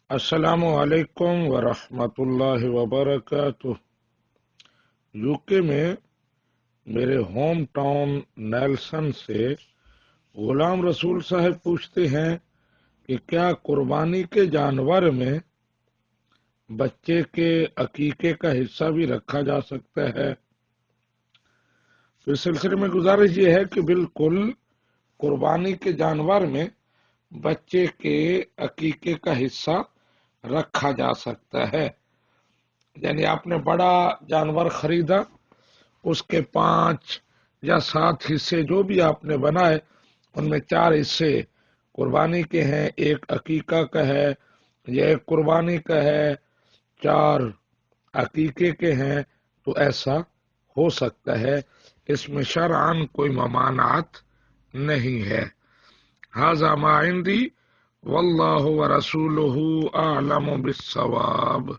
السلام علیکم ورحمۃ اللہ وبرکاتہ۔ یوکے میں میرے ہوم ٹاؤن نیلسن سے غلام رسول صاحب پوچھتے ہیں کہ کیا قربانی کے جانور میں بچے کے عقیقے کا حصہ بھی رکھا جا سکتا ہے؟ اس سلسلے میں گزارش یہ ہے کہ بالکل قربانی کے جانور میں بچے کے عقیقے کا حصہ رکھا جا سکتا ہے۔ یعنی آپ نے بڑا جانور خریدا، اس کے 5 یا 7 حصے جو بھی آپ نے بنائے، ان میں 4 حصے قربانی کے ہیں، 1 عقیقہ کا ہے، یا 1 قربانی کا ہے، 4 عقیقے کے ہیں، تو ایسا ہو سکتا ہے۔ اس میں شرعاً کوئی ممانعت نہیں ہے۔ ھذا ما عندی واللہ ورسولہ اعلم بالصواب۔